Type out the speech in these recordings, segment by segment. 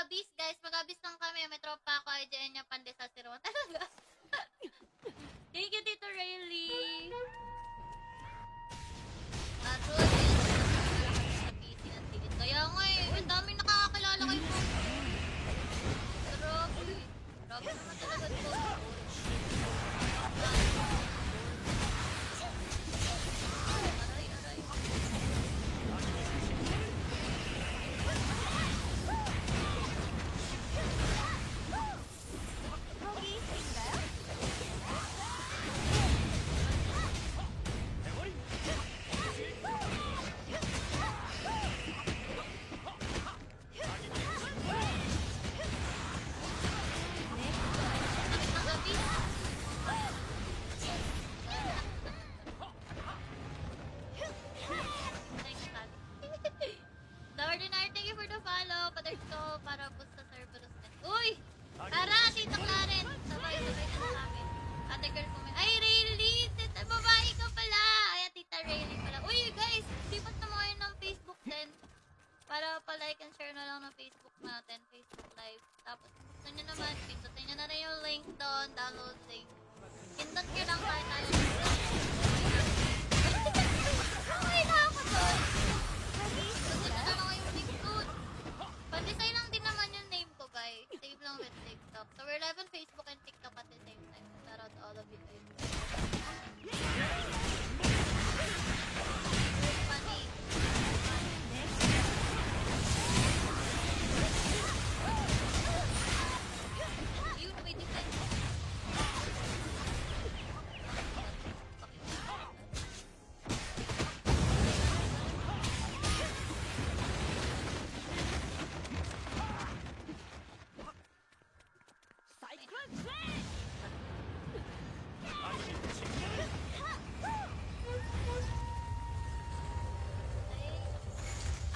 mag-abis, guys. Mag-abis lang kami. May tropa ako. IGN niya pandesal si Ron. Talaga. Thank you, Tito Rayleigh. Arun, sa PC ng tigit. Kaya nga eh, ang daming nakakakilala kayo po. Grabe. Grabe naman talaga ito. Aray, aray. The Ordinary, thank you for the follow. Paters ko para boost sa Cerberus net. Uy! Tara, Tita Clarence! Sabay-sabay na kami. Ate girl ko may... Ay, Rayleigh! Tita, babae ka pala! Ay, Tita Rayleigh pala. Uy, guys! Sipat na mo kayo ng Facebook din. Para pa-like and share na lang ng Facebook natin. Facebook Live. Tapos, gusto nyo naman, pindutin nyo na rin yung link doon. Download link. Pindot nyo lang kahit tayo doon. Okay na ako doon. Gusto nyo na lang yung link doon. Pandesay lang din naman yung name ko, guys. Save lang with TikTok. So, we're live on Facebook and TikTok at the same time. Shout out to all of you guys. Funny. Yun, may defense.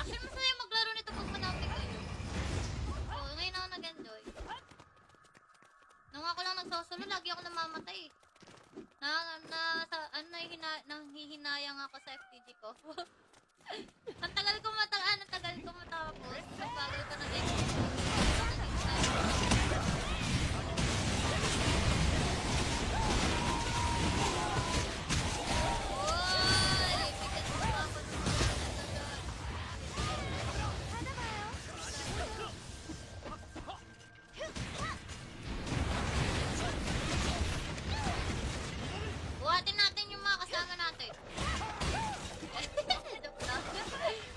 Actually, masaya maglaro nito pag manapig kayo. Oo, ngayon ako nag-enjoy. Nung ako lang nagsosolo, lagi ako namamatay. Nanghihinayang ako sa FTG ko. Ang tagal ko matapos. Nagbagal ko ng FTG. Buhatin natin yung mga kasama natin.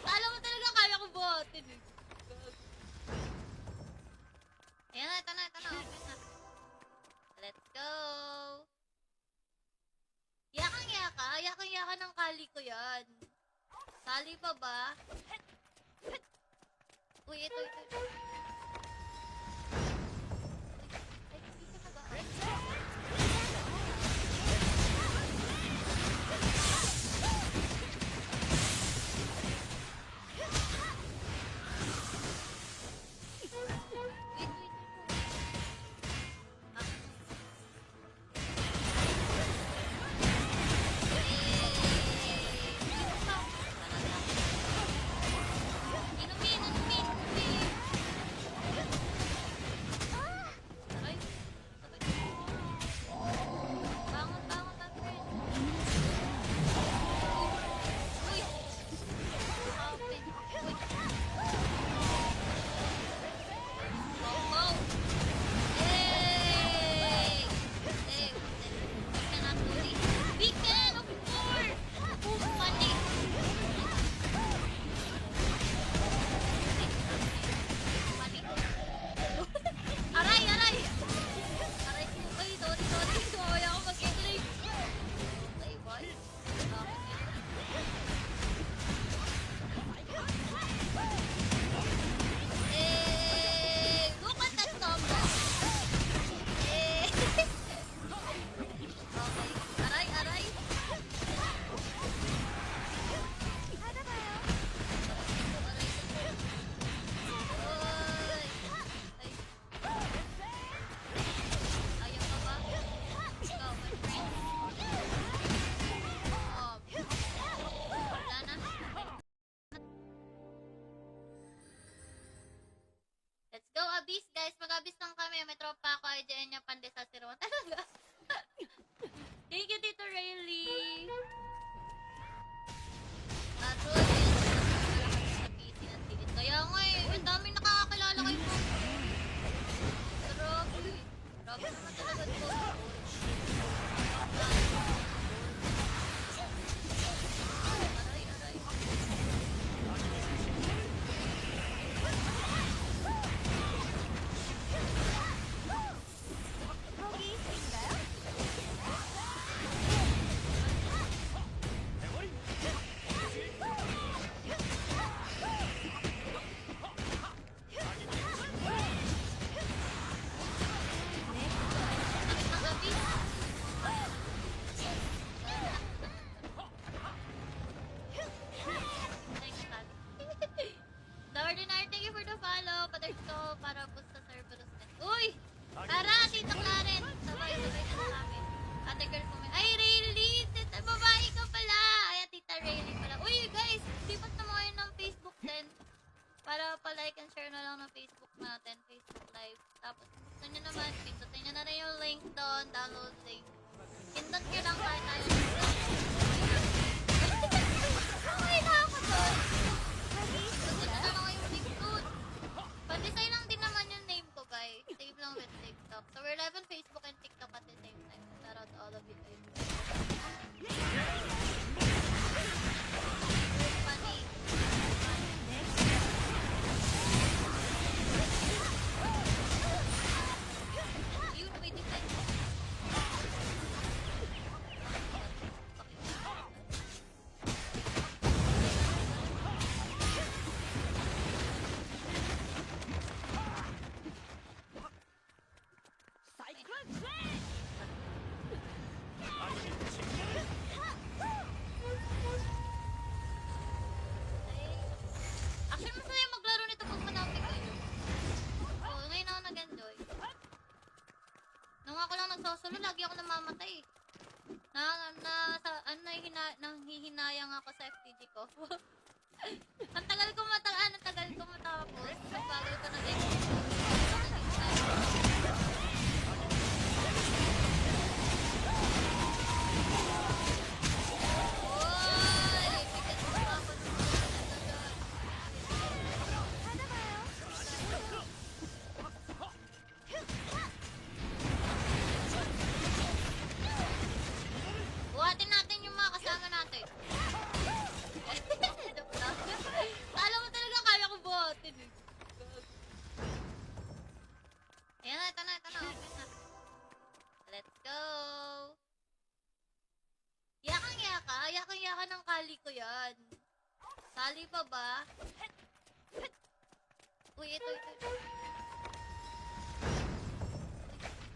Kala mo talaga kaya ko buhatin eh. Ayan na, ito na. Okay na. Let's go. Yakang-yaka. Yakang-yaka ng kali ko yan. Kali pa ba? Uy, ito. Ay, dito na ba? Inumin. guys, mag-abis lang kami. May tropa ako, IGN niya, pandesal si Ron. Talaga? Thank you, Tito Rayleigh. Arun, sa PC ng tigit. Kaya nga eh, ang daming nakakakilala kay Pong. Grabe. Grabe naman talaga ito. Aray, aray. Sakit ng abis. The Ordinary, thank you for the follow. Paters ko para boost sa Cerberus net. Uy! Tara, Tita Clarence! Sabay-sabay na kami. Ate girl ko may... Ay, Rayleigh! Tita, babae ka pala! Ay, Tita Rayleigh pala. Uy, guys! Sipat naman kayo ng Facebook din. Para pa-like and share na lang ng Facebook natin. Facebook Live. Tapos, gusto nyo naman, pindutin nyo na rin yung link doon. Download link. Pindot nyo lang kahit tayo doon. Okay na ako doon. Gusto nyo na lang yung link doon. Pandesay lang din naman yung name ko, guys. Save lang with TikTok. So, we're live on Facebook and TikTok at the same time. Shout out to all of you guys. Funny. Yun, may defense. Actually, masaya maglaro nito pag manapig kayo. Oo, ngayon ako nag-enjoy. Nung ako lang nagsosolo, lagi ako namamatay. Nanghihinayang ako sa FTG ko. Ang tagal ko matapos. Ang bagal ko ng Oy! Bigat mo pa ako ng buhatin natin yung mga kasama natin. Kala mo talaga kaya ko buhatin eh. Ayan na, ito na. Okay na. Let's go! Yakang-yaka ng kali ko yan. Kali pa ba? Uy, ito.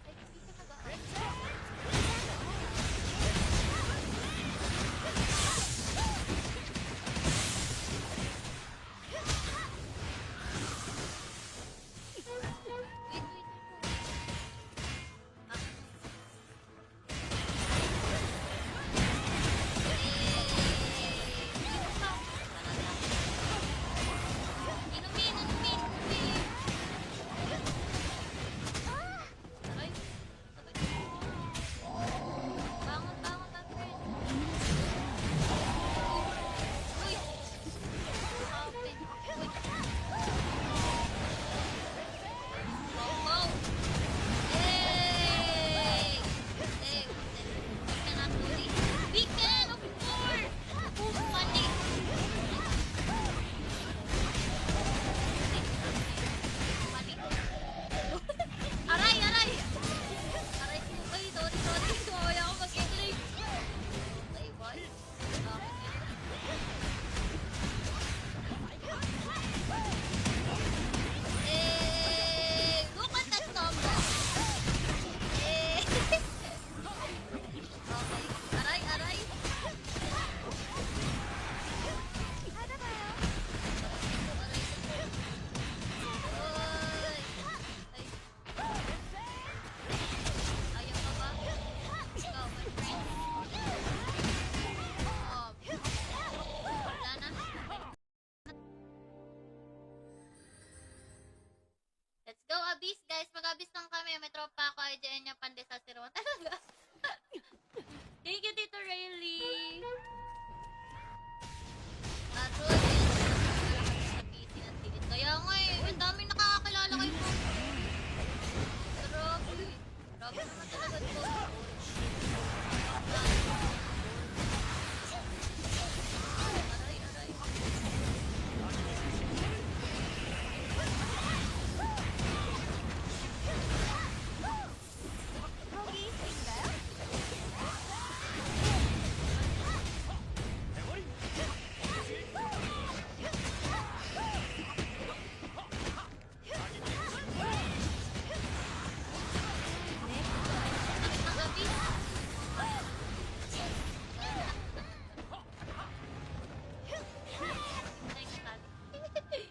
Ay, dito na ba? Inumin. Aray, sabay. mag-abis, guys. Mag-abis lang kami. May tropa ako, IGN niya, Pandesa, Sirwan. Talaga. Thank you, Tito Rayleigh. Arun, sa PC ng tigit. Kaya nga eh, ang daming nakakakilala kay Pong. Grabe. Grabe naman talaga ito. Aray, aray. Ang abis.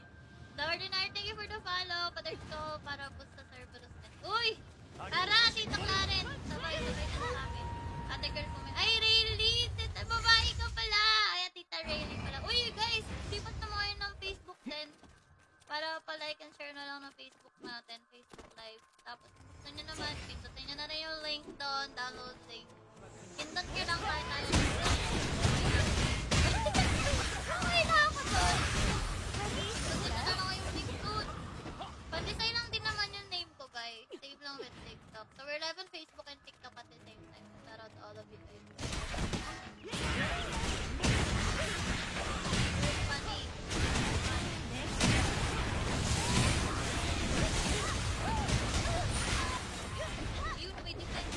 The Ordinary, thank you for the follow. Paters ko para boost sa Cerberus net. Uy! Tara, Tita Clarence! Sabay-sabay na kami. Ate girl ko may... Ay, Rayleigh! Tita, babae ka pala! Ay, Tita Rayleigh pala. Uy, guys! Sipat naman kayo ng Facebook din. Para pa-like and share na lang ng Facebook natin. Facebook Live. Tapos, gusto nyo naman, pindutin nyo na rin yung link doon. Download link. Pindot nyo lang kahit tayo. Okay na ako doon. Gusto nyo na lang yung link doon. Pandesay lang din naman yung name ko, guys. Save lang with TikTok. So, we're live on Facebook and TikTok at the same time. Shout out to all of you guys. Funny. Yun, may defense.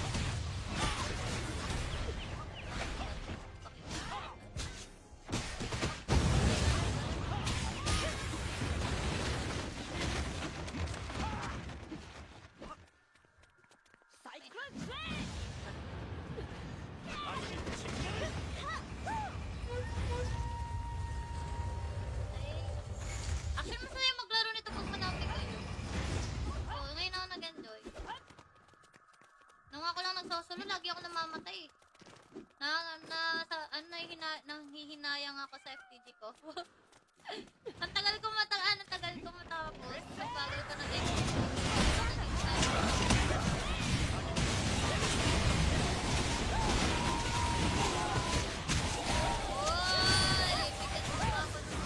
Actually, masaya maglaro nito pag manapig kayo. Oo, ngayon ako nag-enjoy. Nung ako lang nagsosolo, lagi ako namamatay. Nanghihinayang ako sa FTG ko. Ang tagal ko matapos. Nagbagal ko ng Oy! Bigat mo ako ng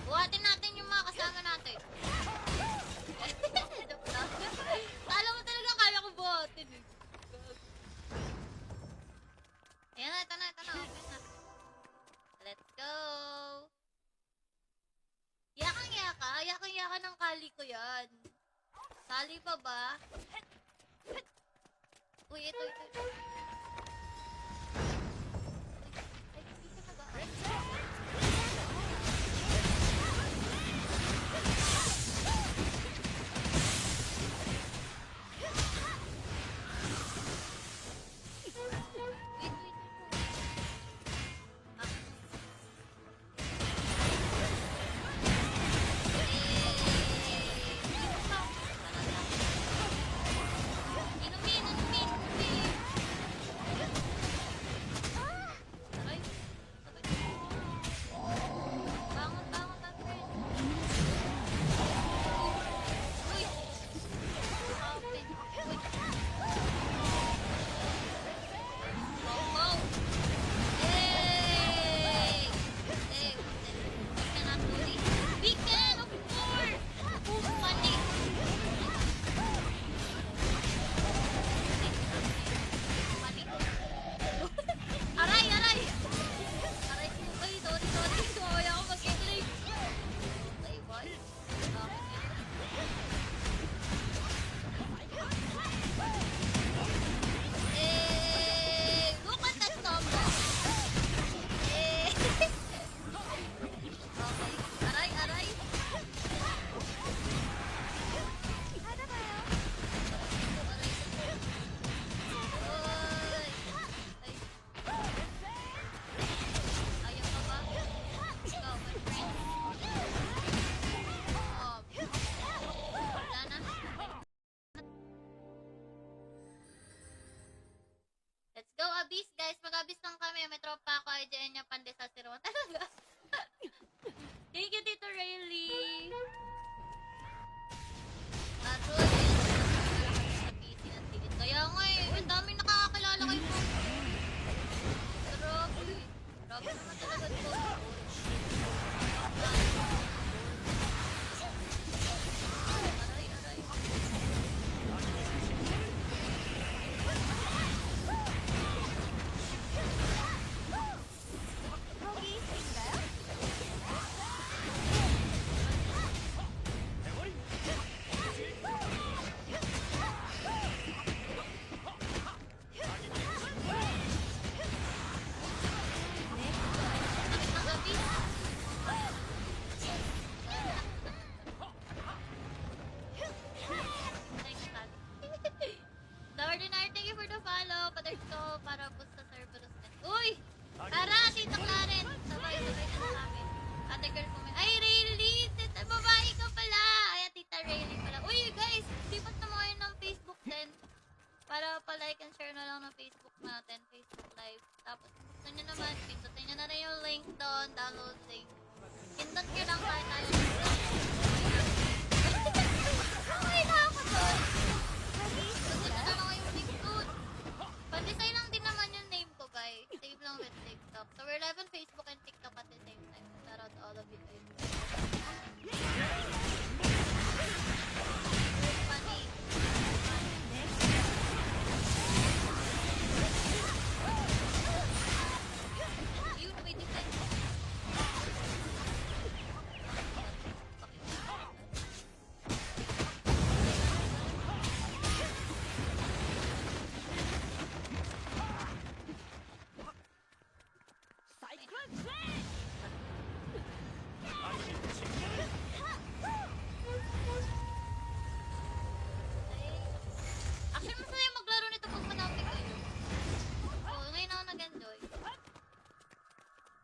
buhatin natin yung mga kasama natin. Joke lang. Kala mo talaga kaya ko buhatin eh. Ayan na, ito na. Okay na. Let's go. Yakang-yaka. Yakang-yaka ng kali ko yan. Kali pa ba? Uy, ito. Ay, dito na ba? Inumin. Aray. mag-abis, guys. Mag-abis lang kami. May tropa ako, IGN niya, Pandesa, Sirwan. Talaga. Thank you, Tito Rayleigh. Aroy, sa PC ng tigit. Kaya nga eh, ang daming nakakakilala kay Pong. Grabe. Grabe naman talaga ito. Aray, aray. The Ordinary, thank you for the follow. Paters ko para boost sa Cerberus net. Uy! Tara, Tita Clarence! Sabay-sabay na kami. Ate girl ko may... Ay, Rayleigh! Tita, babae ka pala! Ay, Tita Rayleigh pala. Uy, guys! Sipat na mo kayo ng Facebook din. Para pa-like and share na lang ng Facebook natin. Facebook Live. Tapos, gusto nyo naman, pindutin nyo na rin yung link doon. Download link. Pindot nyo lang kahit tayo lang. Okay na ako doon. Gusto nyo na lang yung link doon. Pandesay lang din naman yung name ko, guys. Save lang with TikTok. So, we're live on Facebook and TikTok at the same time. Shout out to all of you guys. Funny. Yun, may defense. Actually, masaya maglaro nito pag manapig kayo. Oo, ngayon ako nag-enjoy.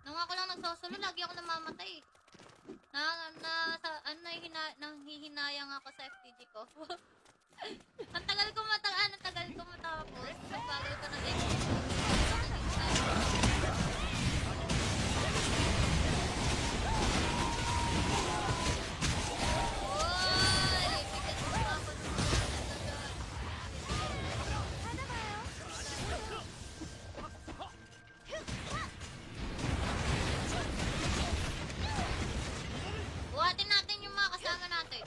Nung ako lang nagsosolo, lagi ako namamatay. Nanghihinayang ako sa FTG ko. Ang tagal ko matapos. Nagbagal ko ng FTG. Buhatin natin yung mga kasama natin.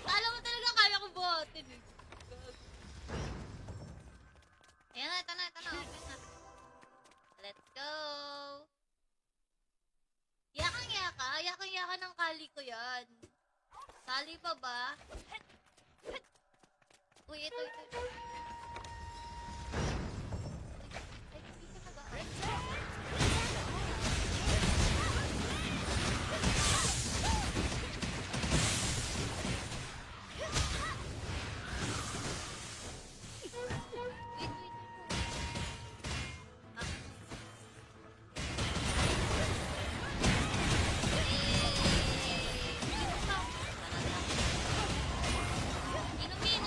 Kala mo talaga kaya ko buhatin eh. Ayan na, ito na. Okay na. Let's go. Yakang-yaka ng kali ko yan. Kali pa ba? Uy, ito. Ay, dito na ba? Inumin.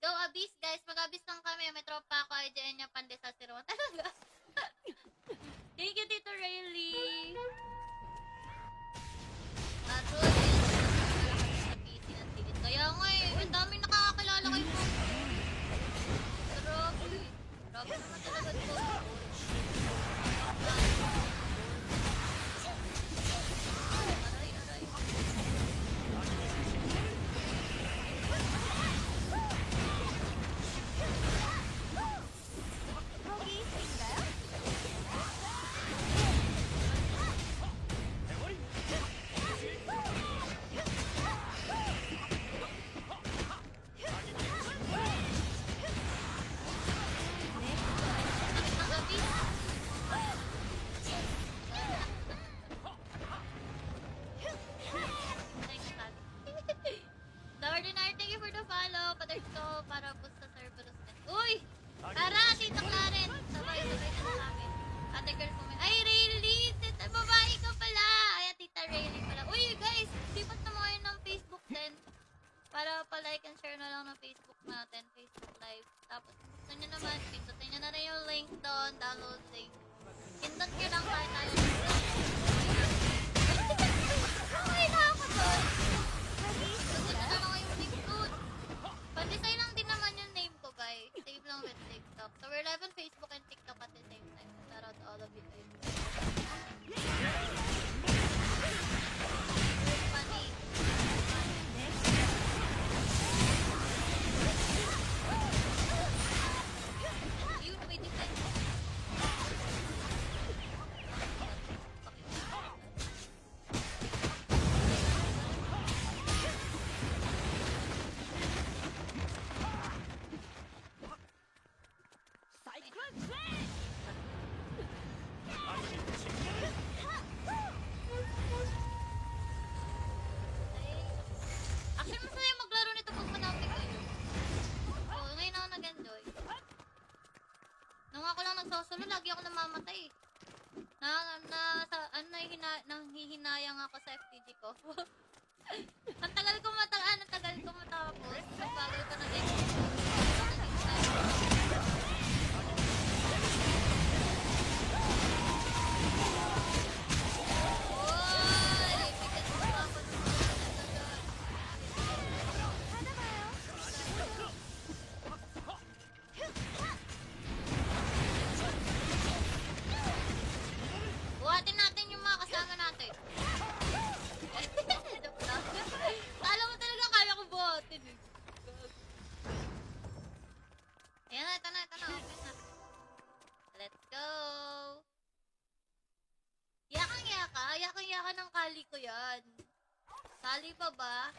go Abyss, guys. Mag-Abyss lang kami. May tropa ako. IGN niya Pandesa 01. Talaga. Thank you, Tito Rayleigh. Arun, sa PC ng tigit. Kaya nga eh, ang daming nakakakilala kayo po. Grabe. Grabe naman talaga ito. Aray, aray. Ang Abyss. The Ordinary, thank you for the follow. Paters ko para boost sa Cerberus net. Uy! Tara, Tita Clarence! Sabay-sabay na kami. Ate girl ko ay, Rayleigh! Tita, babae ka pala! Ay, Tita Rayleigh pala. Uy, guys! Sipat naman kayo ng Facebook din. Para pa-like and share na lang ng Facebook natin. Facebook Live. Tapos, gusto nyo naman, pindutin nyo na rin yung link doon. Download link. Pindot nyo lang kahit tayo doon. Okay na ako doon. Gusto nyo na lang yung link doon. Pandesay lang din naman yung name ko, guys. Save lang with TikTok. So, we're live on Facebook and TikTok at the same time. Shout out to all of you guys. Funny. Yun, may defense. Actually, masaya maglaro nito pag manapig kayo. Oo, ngayon ako nag-enjoy. Nung ako lang nagsosolo, lagi ako namamatay. Nanghihinayang ako sa FTG ko. Ang tagal ko matapos. Nagbagal ko ng Oy! Bigat mo pa ako ng buhatin natin yung mga kasama natin. Kala mo talaga kaya ko buhatin eh. Ayan na, ito na. Okay na. Let's go. Yakang-yaka ng kali ko yan. Kali pa ba?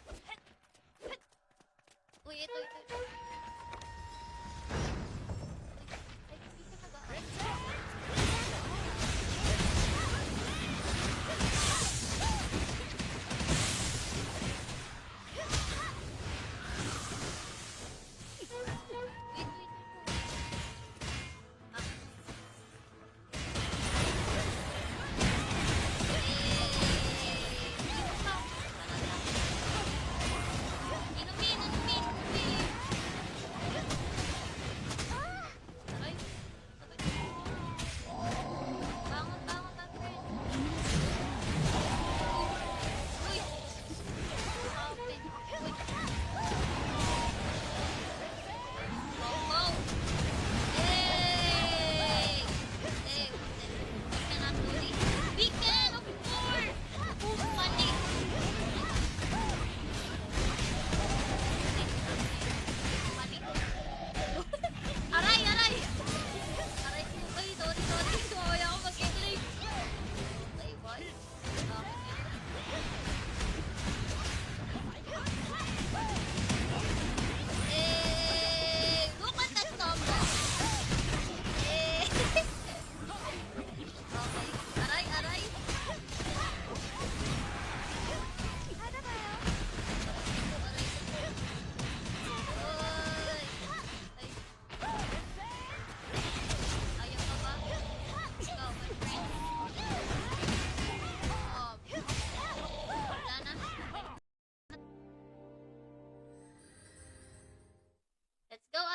Uy, ito. Ay, dito na ba? Inumin.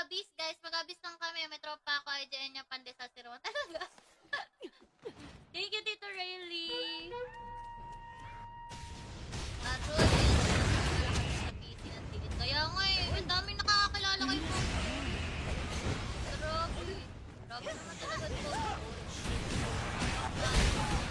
mag-abis, guys. Mag-abis lang kami. May tropa ako, IGN niya, Pandesa Sirwan. Talaga. Thank you, Tito Rayleigh. Arroy. Sa PC ng tigit. Kaya nga eh, ang daming nakakakilala kay Pong. Grabe. Grabe naman talaga ito. Aray, aray.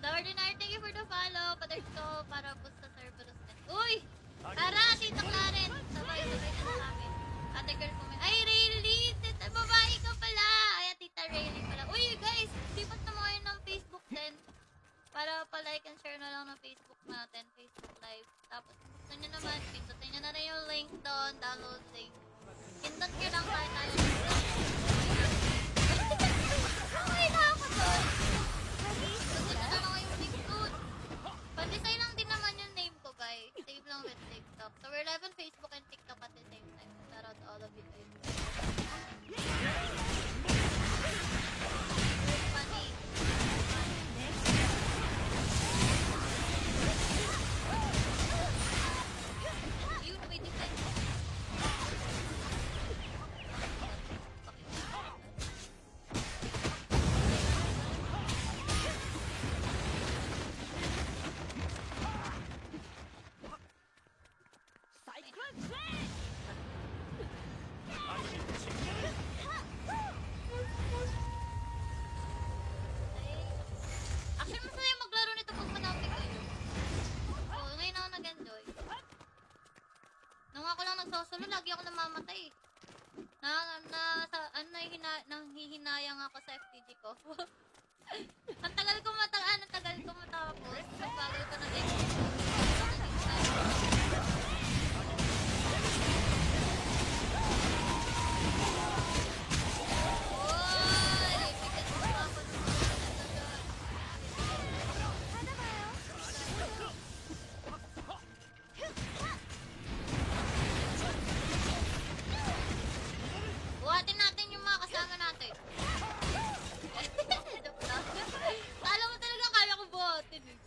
The Ordinary, thank you for the follow. Paters ko para boost sa Cerberus net. Uy! Tara, Tita Clarence! Sabay-sabay na kami. Ate girl ko may... Ay, Rayleigh! Tita, babae ka pala! Ay, Tita Rayleigh pala. Uy, guys! Sipat na mo kayo ng Facebook din. Para pa-like and share na lang ng Facebook natin. Facebook Live. Tapos, gusto nyo naman, pindutin nyo na rin yung link doon. Download link. Pindot nyo lang tayo doon. Okay na ako doon. Gusto nyo na lang yung link doon. Pandesay lang din naman yung name ko, guys. Save lang with TikTok. So, we're live on Facebook and TikTok at the same time. Shout out to all of you guys. Funny. Yun, may defense. Actually, masaya maglaro nito pag manapig kayo. Oo, ngayon ako nag-enjoy. Nung ako lang nagsosolo, lagi ako namamatay. Nanghihinayang ako sa FTG ko. Ang tagal ko matapos. Nagbagal ko ng FTG. Buhatin natin yung mga kasama natin. Kala mo talaga kaya ko buhatin eh.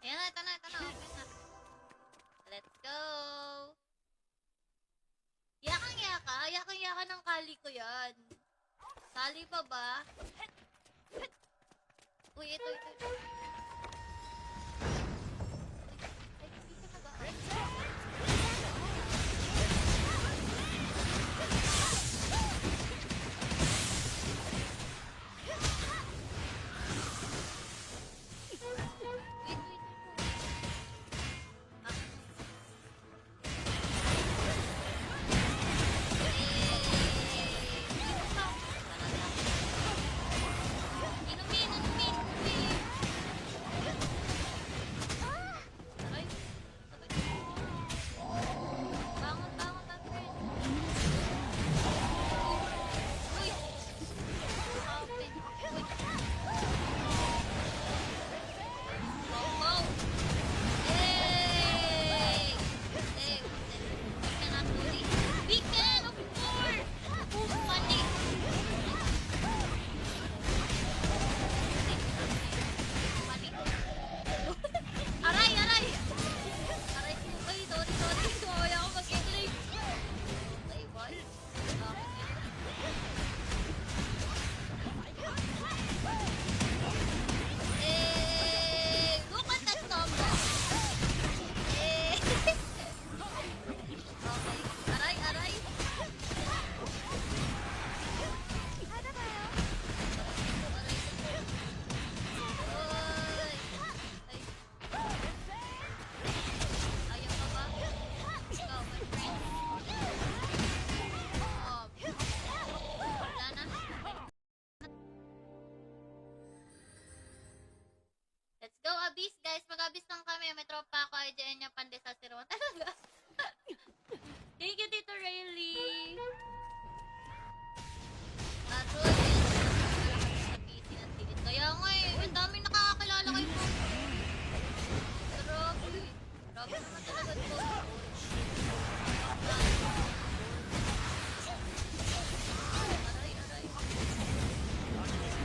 Ayan na, ito na. Okay na. Let's go. Yakang-yaka ng kali ko yan. Kali pa ba? Uy, ito. Ay, dito na ba? Inumin. mag-abis, guys. Mag-abis lang kami. May tropa ako, IGN niya, pandesal si Ron. Talaga. Thank you, Tito Rayleigh. Aroy, sa PC ng tigit. Kaya nga eh, ang daming nakakakilala kay Pong. Grabe. Grabe naman talaga ito. Aray, aray. Ang abis.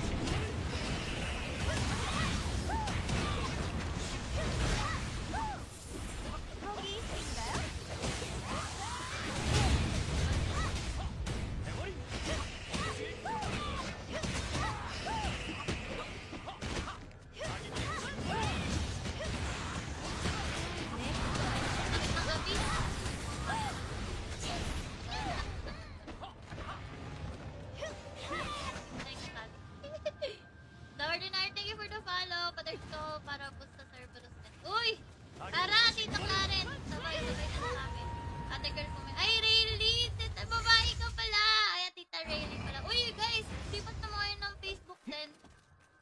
The Ordinary, thank you for the follow. Paters ko para boost sa Cerberus net. Uy! Tara, Tita Clarence! Sabay-sabay na kami. Ate girl ko may... Ay, Rayleigh! Tita, babae ka pala! Ay, Tita Rayleigh pala. Uy, guys! Sipat naman kayo ng Facebook din.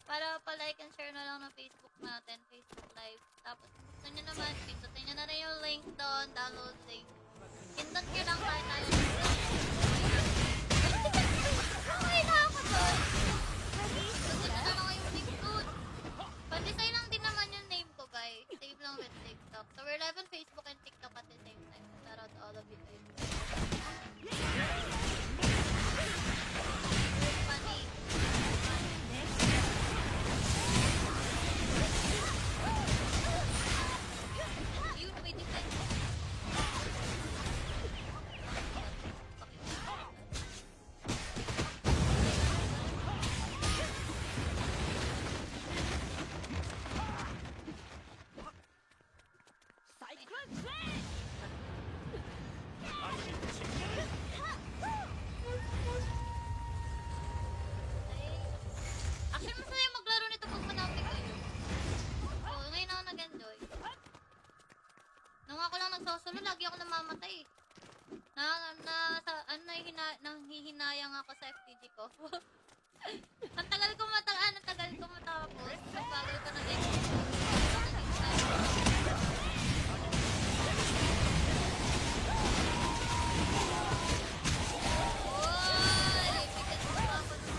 Para pa-like and share na lang ng Facebook natin. Facebook Live. Tapos, gusto nyo naman, pindutin nyo na rin yung link doon. Download link. Pindot nyo lang kahit tayo dito. Okay na ako doon. Gusto nyo na lang yung link doon. Pandesay lang din naman yung name ko, guys. Save lang with TikTok. So, we're live on Facebook and TikTok at the same time. Shout out to all of you guys. Funny. Yun, may defense. Actually, masaya maglaro nito pag manapig kayo. Oo, ngayon ako nag-enjoy. Nung ako lang nagsosolo, lagi ako namamatay. Nanghihinayang ako sa FTG ko. Ang tagal ko matapos. Nagbagal ko ng Oy! Bigat mo pa ako ng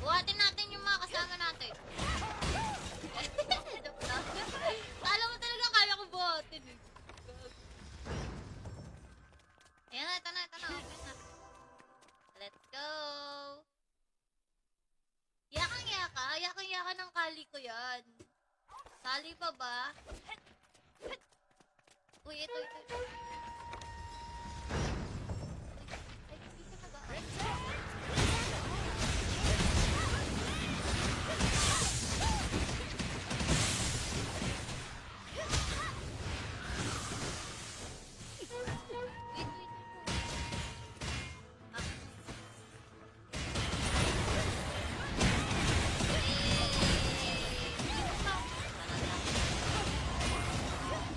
buhatin natin yung mga kasama natin. Joke lang. Kala mo talaga kaya ko buhatin eh. Ayan na, ito na. Okay na. Let's go. Yakang-yaka. Yakang-yaka ng kali ko yan. Kali pa ba? Uy, ito. Ay, dito na ba?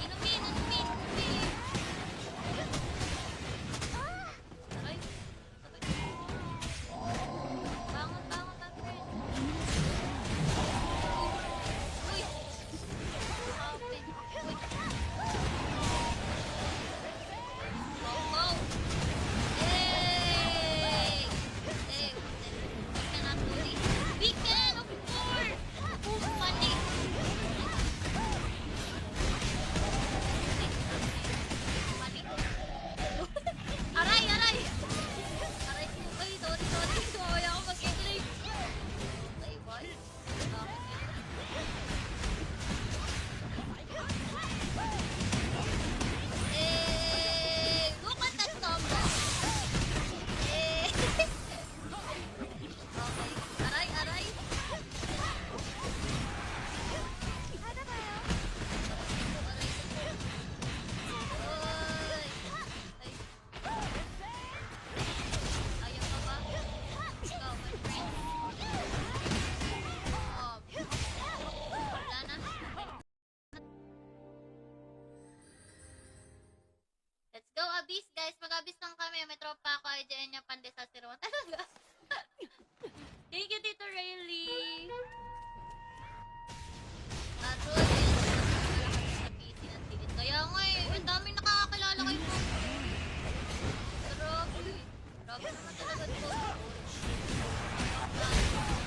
Inumin. Aray, sabay. mag-abis, guys. Mag-abis lang kami. May tropa ako, IGN niya, Pandesa Sirwan. Talaga. Thank you, Tito Rayleigh. Arun, sa PC ng tigit. Kaya nga eh, ang daming nakakakilala kay Pong. Grabe. Grabe naman talaga ito. Aray, aray.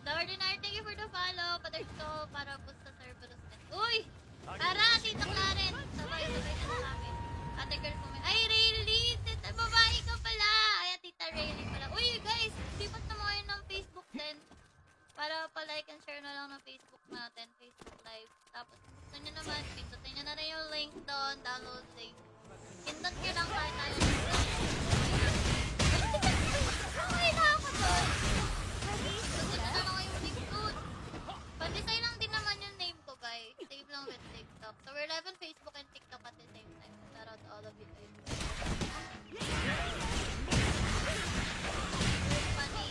The Ordinary, thank you for the follow. Pader ko para boost sa Cerberus net. Uy! Tara, Tita Clarence! Sabay-sabay na kami. Ate girl ko may... Ay, Rayleigh! Tita, babae ka pala! Ay, Tita Rayleigh pala. Uy, guys! Sipat na mo kayo ng Facebook din. Para pa-like and share na lang ng Facebook natin. Facebook Live. Tapos, gusto nyo naman, pindutin nyo na rin yung link doon. Download link. Pindot nyo lang kahit tayo doon. Okay na ako doon. Gusto nyo na lang yung link doon. Pandesay lang din naman yung name ko, guys. Save lang with TikTok. So, we're live on Facebook and TikTok at the same time. Shout out to all of you guys. Funny.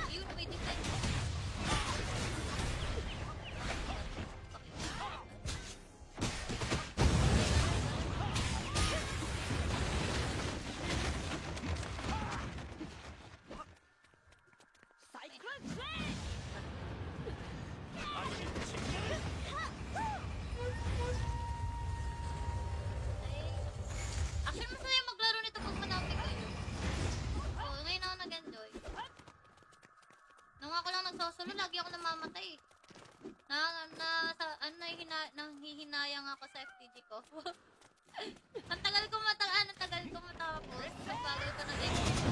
Yun, may defense. Actually, masaya maglaro nito pag manapig kayo. Oo, ngayon ako nag-enjoy. Nung ako lang nagsosolo, lagi ako namamatay. Nanghihinayang ako sa FTG ko. Ang tagal ko matapos. Nagbagal ko ng FTG.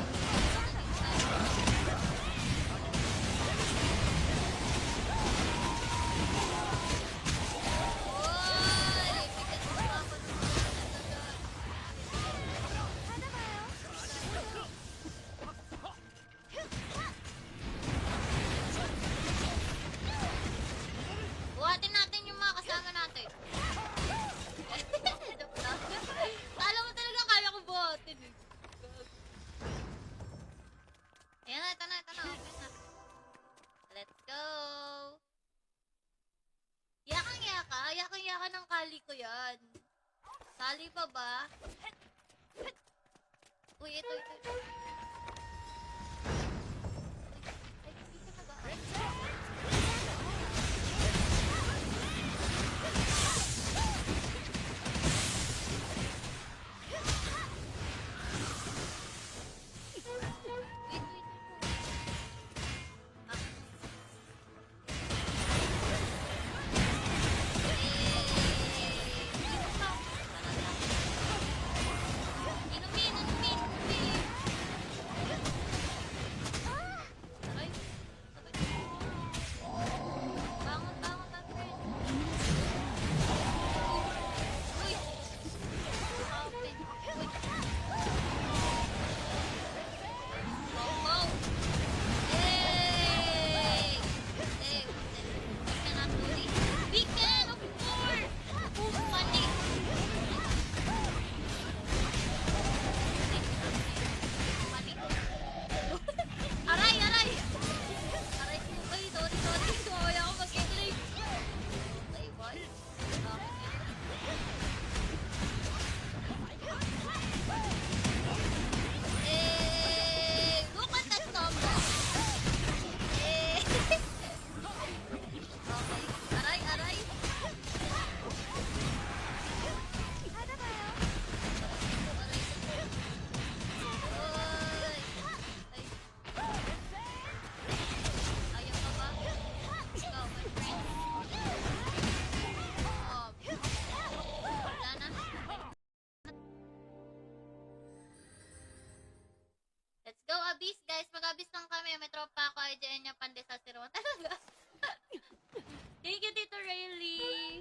Buhatin natin yung mga kasama natin. Kala mo talaga kaya ko buhatin eh. Ayan na, ito na. Okay na. Let's go. Yakang-yaka ng kali ko yan. Kali pa ba? Uy, ito. Ay, dito na ba? Inumin. guys, mag-abis lang kami. May tropa ako, IGN niya, pandesal si Ron. Talaga? Thank you, Tito Rayleigh.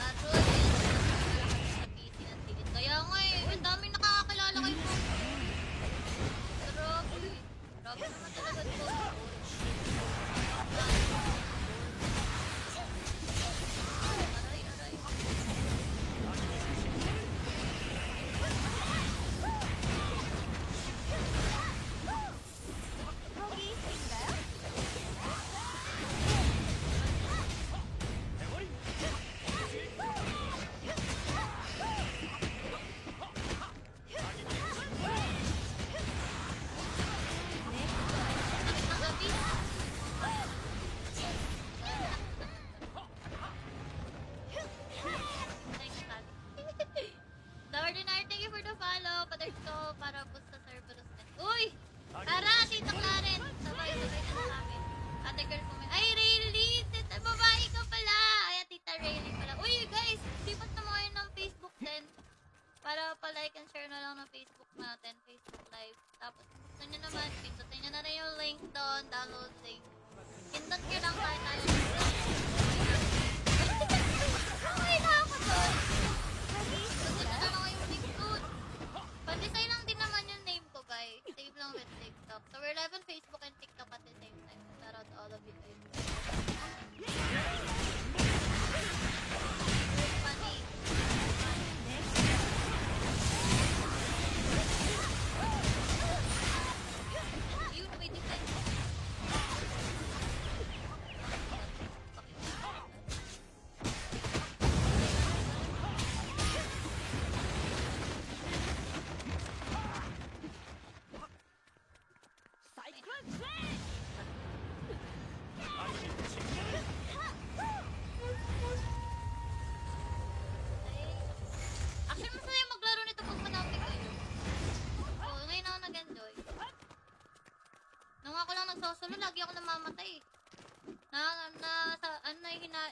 Arun, sa PC ng tigit. Kaya nga eh, ang daming nakakakilala kay Pong. Grabe. Grabe naman talaga ito. Aray, aray. Ang abis. The Ordinary, thank you for the follow. Paters ko para boost sa Cerberus net. Uy! Tara, Tita Clarence! Sabay-sabay na kami. Ate girl ko may... Ay, Rayleigh! Tita, babae ka pala! Ay, Tita Rayleigh pala. Uy, guys! Sipat naman kayo ng Facebook din. Para pa-like and share na lang ng Facebook natin. Facebook Live. Tapos, gusto nyo naman, pindutin nyo na rin yung link doon. Download link. Pindot nyo lang tayo tayo. Okay na ako doon. Gusto nyo na lang yung link doon. Pandesay lang din naman yung name ko, guys. Save lang with TikTok. So, we're live on Facebook and TikTok at the same time. Shout out to all of you guys. Funny. Yun, may defense. Actually, masaya maglaro nito pag manapig kayo. Oo, ngayon ako nag-enjoy. Nung ako lang nagsosolo, lagi ako namamatay.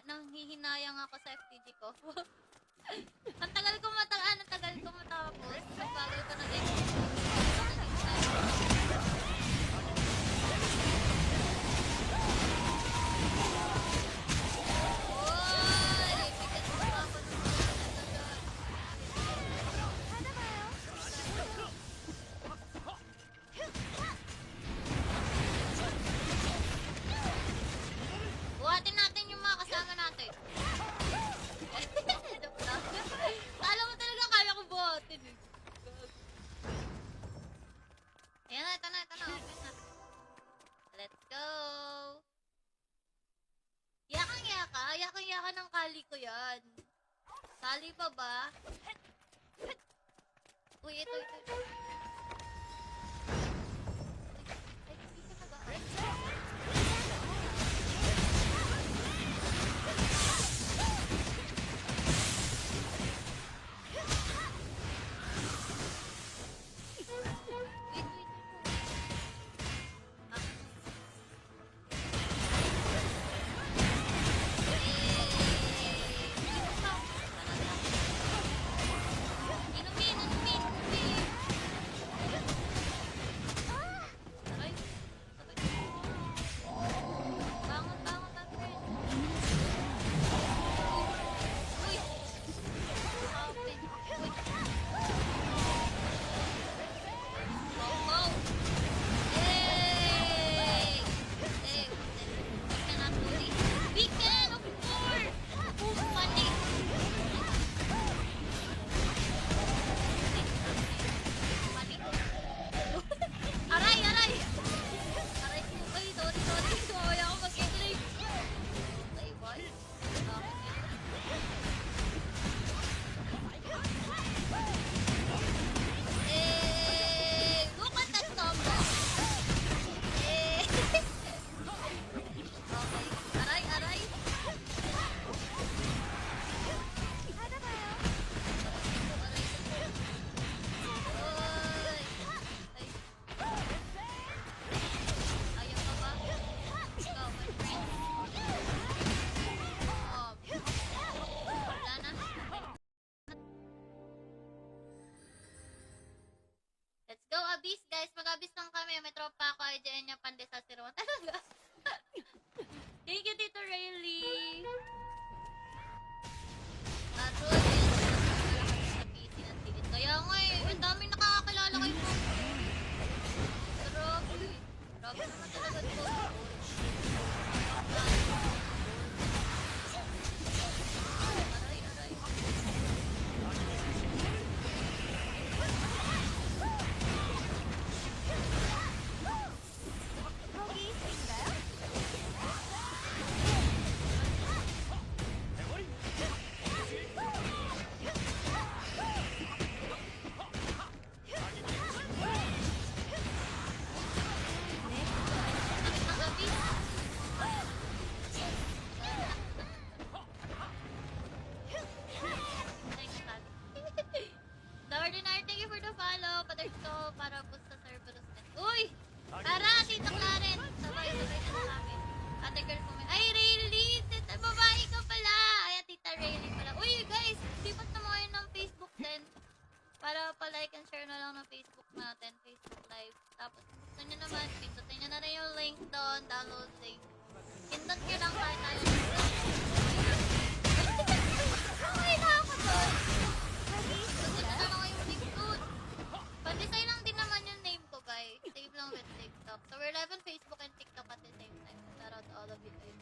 Nanghihinayang ako sa FTG ko. Ang tagal ko matapos. Nagbagal ko ng Oy! Bigat mo pa ako ng buhatin natin yung mga kasama natin. Joke lang. Kala mo talaga kaya ko buhatin eh. Ayan na, ito na. Okay na. Let's go. Yakang-yaka. Yakang-yaka ng kali ko yan. Kali pa ba? Uy, ito. Ay, dito na ba? Inumin. Labis lang kami. May tropa ako. IGN niya Pandesal si Ron. Talaga. Thank you, Tito Rayleigh. Arun, sa PC ng tigit. Kaya nga eh, ang daming nakakakilala kay Pong. Grabe. Grabe naman talaga ito. Aray, aray. Ang gabi. The Ordinary, thank you for the follow. Paters ko para boost sa Cerberus net. Uy! Tara, Tita Clarence! Sabay-sabay na kami. Ate girl ko may... Ay, Rayleigh! Tita, babae ka pala! Ay, Tita Rayleigh pala. Uy, guys! Sipat naman kayo ng Facebook din. Para pa-like and share na lang ng Facebook natin. Facebook Live. Tapos, gusto nyo naman, pindutin nyo na rin yung link doon. Download link. Pindot nyo lang kahit tayo lang. Okay na ako doon. Gusto nyo na lang yung link doon. Pandesal lang din naman yung name ko, guys. Save lang with TikTok. So, we're live on Facebook and TikTok at the same time. Shout out to all of you guys.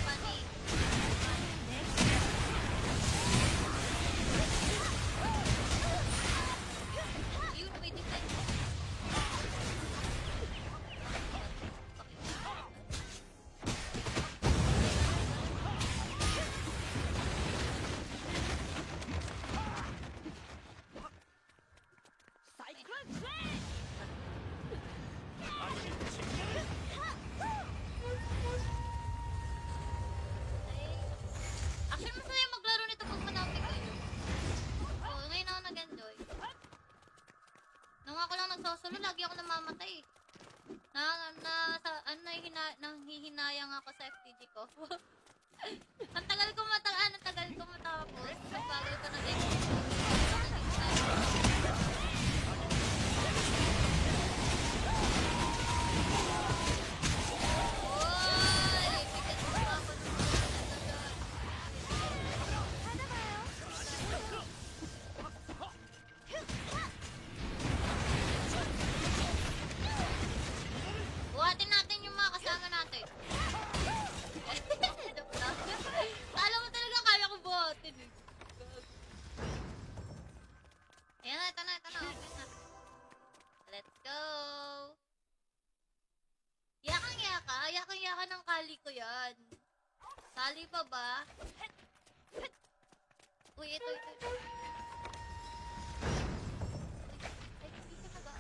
Funny. Yun, may defense. Actually, masaya maglaro nito pag manapig kayo. Oo, ngayon ako nag-enjoy. Nung ako lang nagsosolo, lagi ako namamatay. Nanghihinayang ako sa FTG ko. Ang tagal ko matapos. Nagbagal ko ng Oy! Bigat mo pa ako ng buhatin natin yung mga kasama natin. Kala mo talaga kaya ko buhatin eh. Ayan na, ito na. Okay na. Let's go! Yakang-yaka. Yakang-yaka ng kali ko yan. Kali pa ba? Uy, ito. Ay, dito na ba?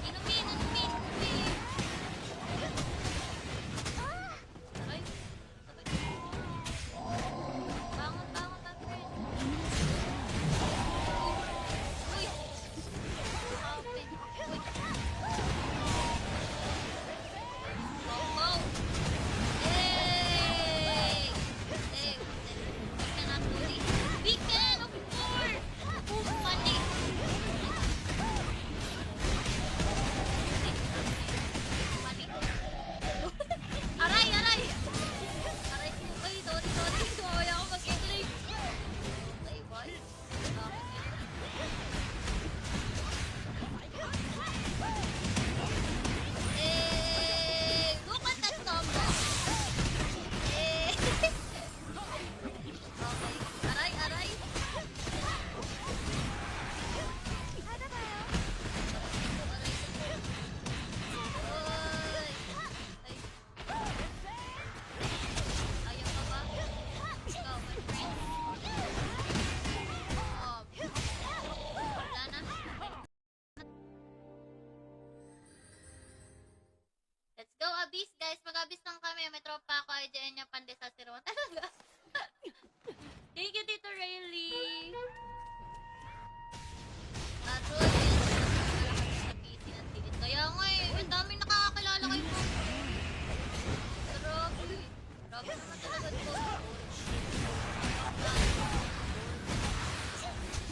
Inumin. Abis lang kami. May tropa ako. IGN niya Pandesa 01. Talaga? Thank you, Tito Rayleigh. Aroy, sa PC ng tigit. Kaya nga eh, ang daming nakakakilala kay Pong. Grabe. Grabe naman talaga ito. Aray, aray. Sakit ng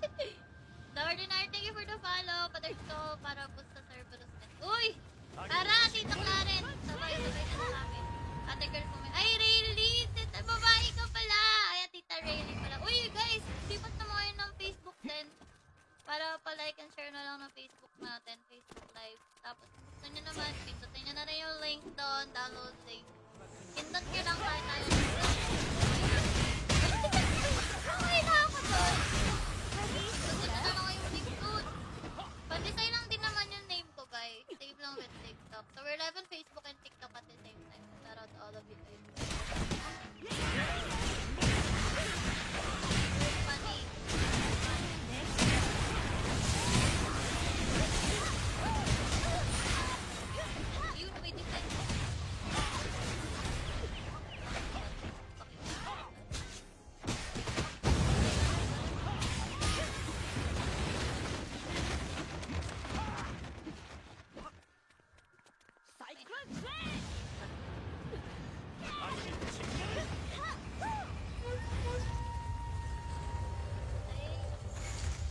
abis. The Ordinary, thank you for the follow. Paters ko para boost sa Cerberus net. Uy! Tara, Tita Clarence! Sabay-sabay na kami. Ate girl ko may... Ay, Rayleigh! Tita, babae ka pala! Ay, Tita Rayleigh pala. Uy, guys! Sipat naman kayo ng Facebook din. Para pa-like and share na lang ng Facebook natin. Facebook Live. Tapos, gusto nyo naman, pindutin nyo na rin yung link doon. Download link. Pindot nyo lang kahit tayo dito. Okay na ako doon. Gusto nyo na lang yung link doon. Pandesay lang din naman yung name ko, guys. Save lang with TikTok. So, we're live on Facebook and TikTok at the same time. Shout out to all of you guys. Funny. Yun, may defense.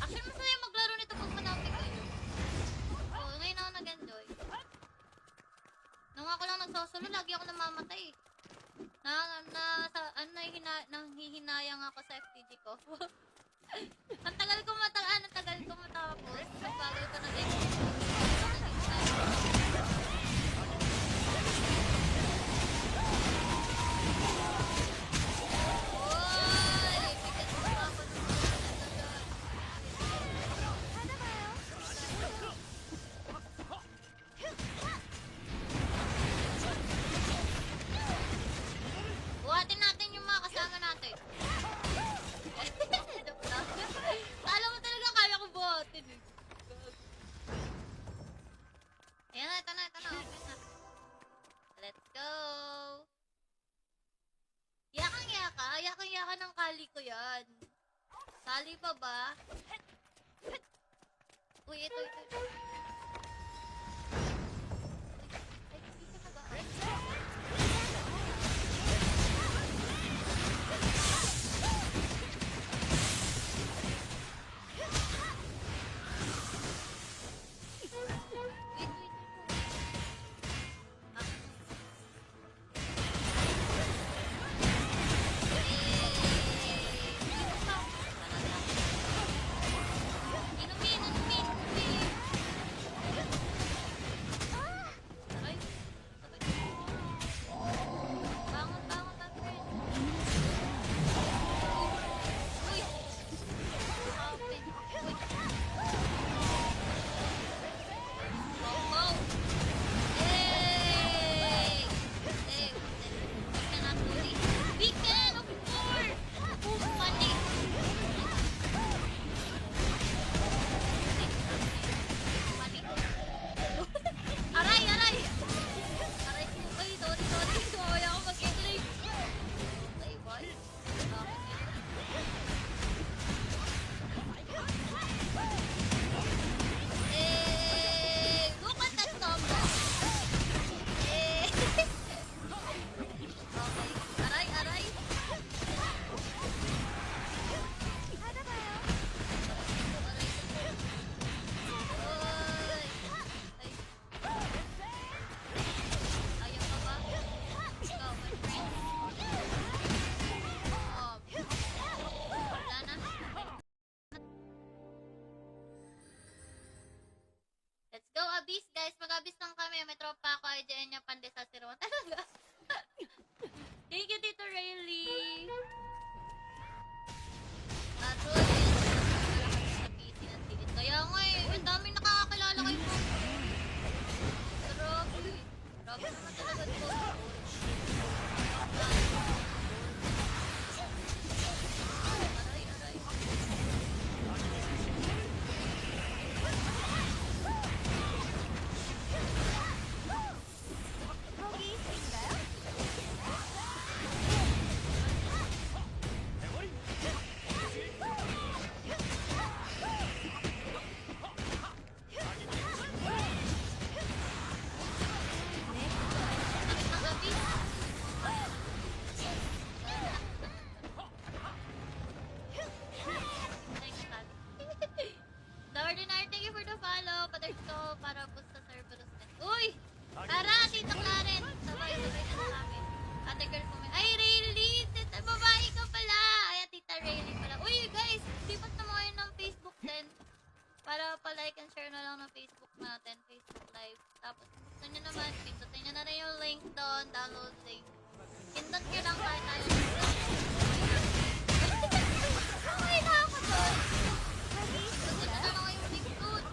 Actually, masaya maglaro nito pag manapig kayo. Oo, ngayon ako nag-enjoy. Nung ako lang nagsosolo, lagi ako namamatay. Nanghihinayang ako sa FTG ko. Ang tagal ko matapos. Nagbagal ko ng FTG. Oy! Bigat mo pa ako ng mga buhatin natin yung mga kasama natin. Joke lang. Kala mo talaga kaya ko buhatin eh. Ayan na, ito na. Okay na. Let's go. Yakang-yaka ng kali ko yan. Kali pa ba? Uy, ito. Ay, dito na ba? Inumin. mag-abis, guys. Mag-abis lang kami. May tropa ako. IGN niya, Pandesa si Ron. Talaga. Thank you, Tito Rayleigh. Aroy. Sa PC ng tigit. Kaya nga eh. Ang daming nakakakilala kay Pong. Grabe. Grabe naman talaga ito. Aray, aray. The Ordinary, thank you for the follow. Paters ko para boost sa Cerberus net. Uy! Tara, Tita Clarence! Sabay-sabay na kami. Ate girl ko may... Ay, Rayleigh! Tita, babae ka pala! Ay, Tita Rayleigh pala. Uy, guys! Sipat na mo kayo ng Facebook din. Para pa-like and share na lang ng Facebook natin. Facebook Live. Tapos, gusto nyo naman, pindutin nyo na rin yung link doon. Download link. Pindot nyo lang kahit tayo. Okay na ako doon. Gusto nyo na lang yung link doon.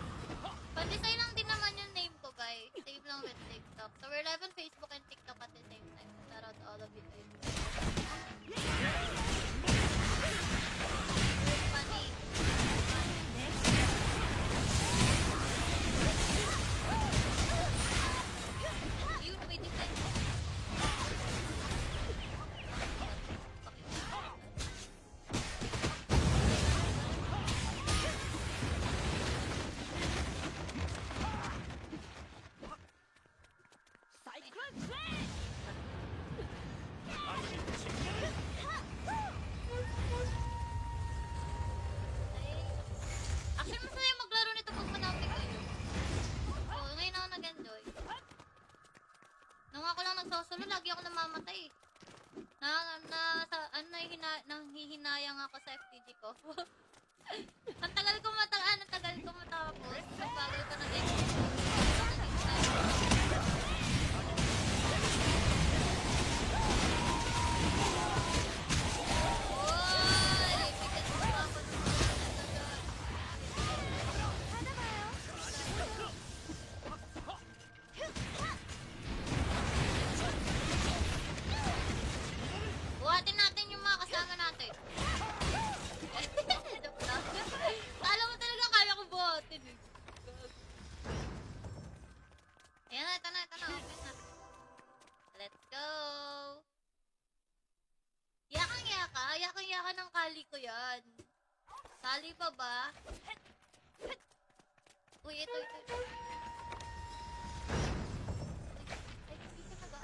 Pandesay lang din naman yung name ko, guys. Save lang with TikTok. So, we're live on Facebook and TikTok at the same time. Shout out to all of you guys. Funny. Yun, may defense. Actually, masaya maglaro nito pag manapig kayo. Oo, ngayon ako nag-enjoy. Nung ako lang nagsosolo, lagi ako namamatay. Nanghihinayang ako sa FTG ko. Ang tagal ko matapos. Nagbagal ko ng FTG. Oy! Bigat mo pa ako ng buhatin natin yung mga kasama natin. Kala mo talaga kaya ko buhatin eh. Ayan na, ito na. Okay na. Let's go! Yakang-yaka. Yakang-yaka ng kali ko yan. Kali pa ba? Uy, ito. Ay, dito na ba?